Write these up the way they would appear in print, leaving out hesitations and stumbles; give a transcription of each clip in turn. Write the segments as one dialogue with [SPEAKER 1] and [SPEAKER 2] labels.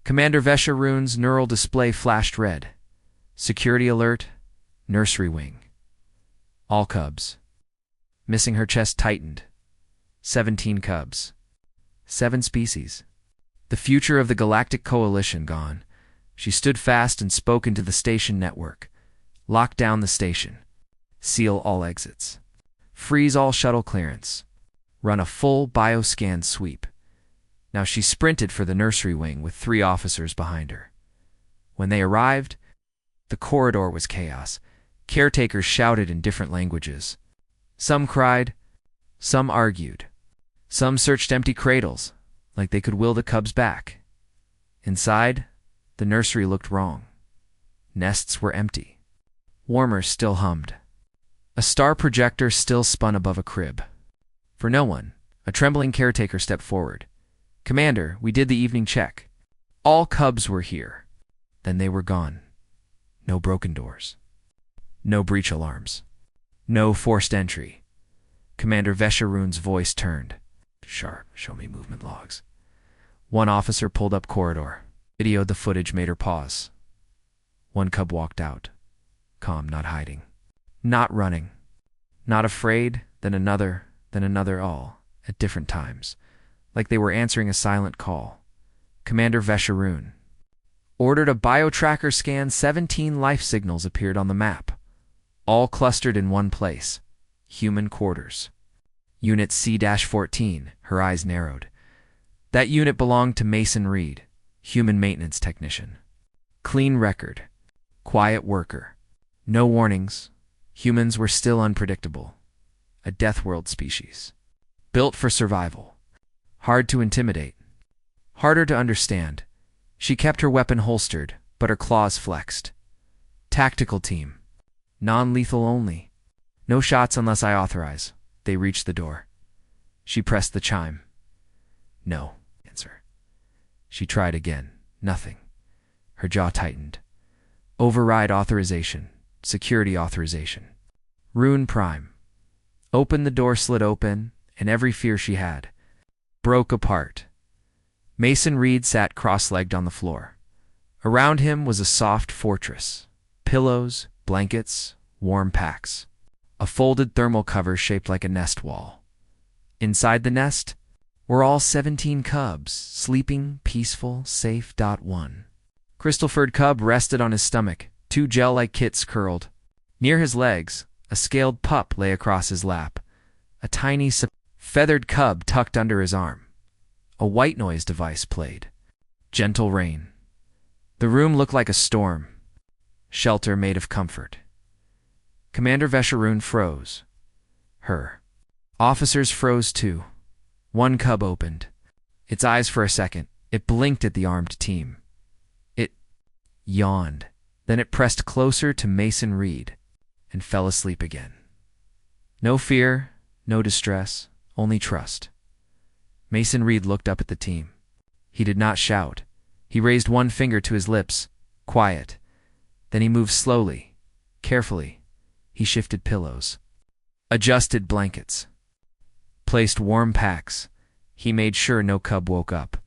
[SPEAKER 1] Commander VESHA RUUN's neural display flashed red. Security alert, nursery wing. All cubs. Missing, her chest tightened. 17 cubs. 7 species. The future of the Galactic Coalition gone. She stood fast and spoke into the station network. Lock down the station. Seal all exits. Freeze all shuttle clearance. Run a full bioscan sweep. Now she sprinted for the nursery wing with 3 officers behind her. When they arrived, the corridor was chaos. Caretakers shouted in different languages. Some cried, some argued. Some searched empty cradles, like they could will the cubs back. Inside, the nursery looked wrong. Nests were empty. Warmers still hummed. A star projector still spun above a crib. For no one, a trembling caretaker stepped forward. "Commander, we did the evening check. All cubs were here." Then they were gone. No broken doors. No breach alarms. No forced entry. Commander VESHA RUUN's voice turned. "Sharp, show me movement logs." One officer pulled up corridor. Videoed the footage, made her pause. One cub walked out. Calm, not hiding. Not running. Not afraid, then another, all at different times. Like they were answering a silent call. Commander VESHA RUUN ordered a biotracker scan. 17 life signals appeared on the map. All clustered in one place. Human quarters. Unit C-14, her eyes narrowed. That unit belonged to Mason Reed, human maintenance technician. Clean record. Quiet worker. No warnings. Humans were still unpredictable. A death world species. Built for survival. Hard to intimidate. Harder to understand. She kept her weapon holstered, but her claws flexed. Tactical team. Non-lethal only. No shots unless I authorize. They reached the door. She pressed the chime. No answer. She tried again. Nothing. Her jaw tightened. Override authorization. Security authorization. RUUN Prime. Open. The door slid open, and every fear she had broke apart. Mason Reed sat cross-legged on the floor. Around him was a soft fortress. Pillows, blankets, warm packs. A folded thermal cover shaped like a nest wall. Inside the nest were all 17 cubs, sleeping, peaceful, safe. One crystal-furred cub rested on his stomach, 2 gel-like kits curled. Near his legs, a scaled pup lay across his lap. A tiny, feathered cub tucked under his arm. A white noise device played. Gentle rain. The room looked like a storm. Shelter made of comfort. Commander VESHA RUUN froze. Her officers froze too. One cub opened its eyes for a second. It blinked at the armed team. It yawned. Then it pressed closer to Mason Reed and fell asleep again. No fear, no distress, only trust. Mason Reed looked up at the team. He did not shout. He raised one finger to his lips, quiet. Then he moved slowly, carefully. He shifted pillows, adjusted blankets, placed warm packs. He made sure no cub woke up.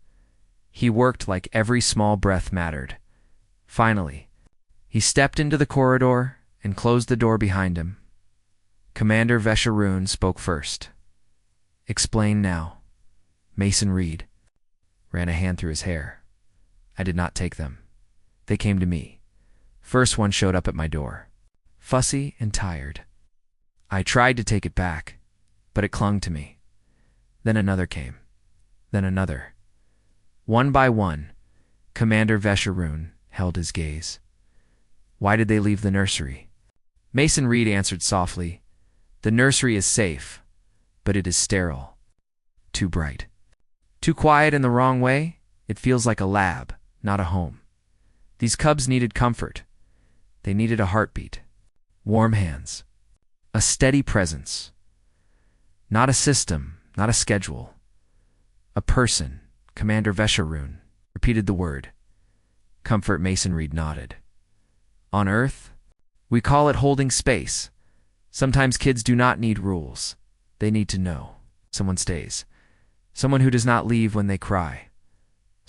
[SPEAKER 1] He worked like every small breath mattered. Finally, he stepped into the corridor and closed the door behind him. Commander VESHA RUUN spoke first. "Explain now." Mason Reed ran a hand through his hair. "I did not take them. They came to me. First one showed up at my door. Fussy and tired. I tried to take it back, but it clung to me. Then another came. Then another. One by one, Commander VESHA RUUN held his gaze. Why did they leave the nursery? Mason Reed answered softly, "The nursery is safe, but it is sterile. Too bright. Too quiet in the wrong way. It feels like a lab, not a home. These cubs needed comfort. They needed a heartbeat. Warm hands. A steady presence. Not a system, not a schedule. A person." Commander VESHA RUUN repeated the word. Comfort. Mason Reed nodded. "On Earth, we call it holding space. Sometimes kids do not need rules. They need to know someone stays. Someone who does not leave when they cry.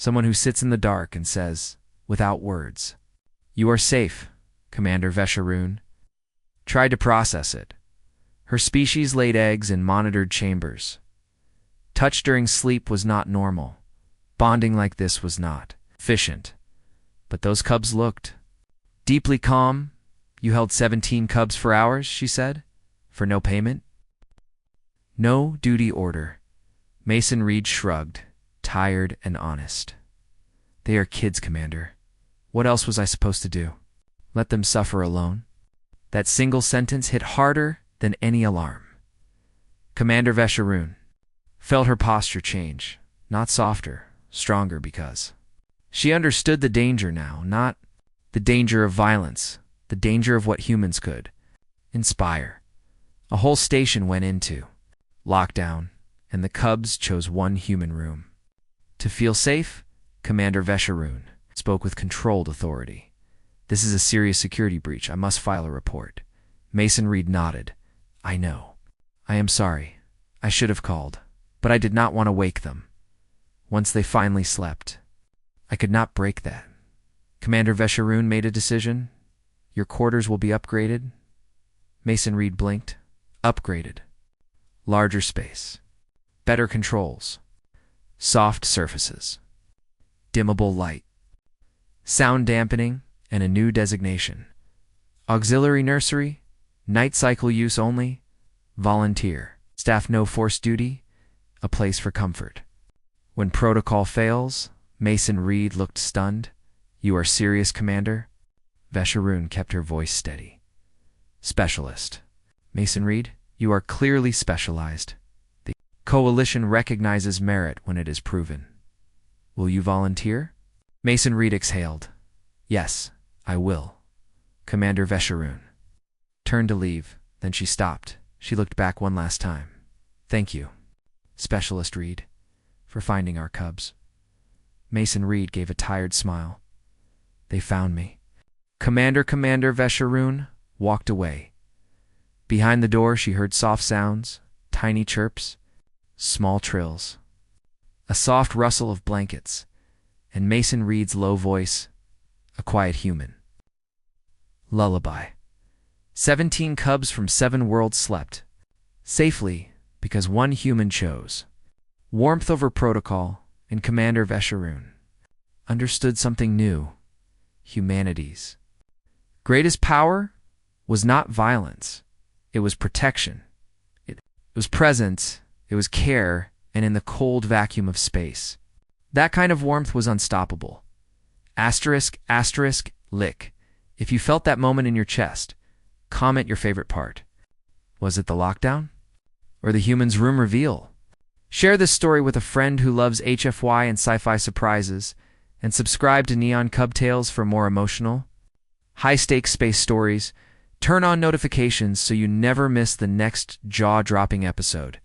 [SPEAKER 1] Someone who sits in the dark and says, without words, "You are safe, Commander VESHA RUUN." Tried to process it. Her species laid eggs in monitored chambers. Touch during sleep was not normal. Bonding like this was not efficient. But those cubs looked deeply calm. "You held 17 cubs for hours," she said, "for no payment?" "No duty order." Mason Reed shrugged, tired and honest. "They are kids, Commander. What else was I supposed to do? Let them suffer alone?" That single sentence hit harder than any alarm. Commander VESHA RUUN felt her posture change, not softer, stronger, because she understood the danger now, not the danger of violence, the danger of what humans could inspire. A whole station went into lockdown, and the cubs chose one human room. To feel safe, Commander VESHA RUUN spoke with controlled authority. "This is a serious security breach. I must file a report." Mason Reed nodded. "I know. I am sorry. I should have called, but I did not want to wake them. Once they finally slept, I could not break that." Commander VESHA RUUN made a decision. "Your quarters will be upgraded." Mason Reed blinked. "Upgraded. Larger space. Better controls. Soft surfaces. Dimmable light. Sound dampening, and a new designation. Auxiliary nursery. Night cycle use only. Volunteer. Staff no force duty. A place for comfort. When protocol fails," Mason Reed looked stunned. "You are serious, Commander?" VESHA RUUN kept her voice steady. "Specialist. Mason Reed, you are clearly specialized. The Coalition recognizes merit when it is proven. Will you volunteer?" Mason Reed exhaled. "Yes, I will." Commander VESHA RUUN turned to leave, then she stopped. She looked back one last time. "Thank you, Specialist Reed, for finding our cubs." Mason Reed gave a tired smile. "They found me." Commander VESHA RUUN walked away. Behind the door she heard soft sounds, tiny chirps, small trills, a soft rustle of blankets, and Mason Reed's low voice, a quiet human lullaby. 17 cubs from 7 worlds slept safely because one human chose warmth over protocol, and Commander VESHA RUUN understood something new: humanity's greatest power was not violence. It was protection. It was presence. It was care, and in the cold vacuum of space. That kind of warmth was unstoppable. Asterisk, asterisk, lick. If you felt that moment in your chest, comment your favorite part. Was it the lockdown? Or the human's room reveal? Share this story with a friend who loves HFY and sci-fi surprises, and subscribe to Neon Cub Tales for more emotional, high-stakes space stories. Turn on notifications so you never miss the next jaw-dropping episode.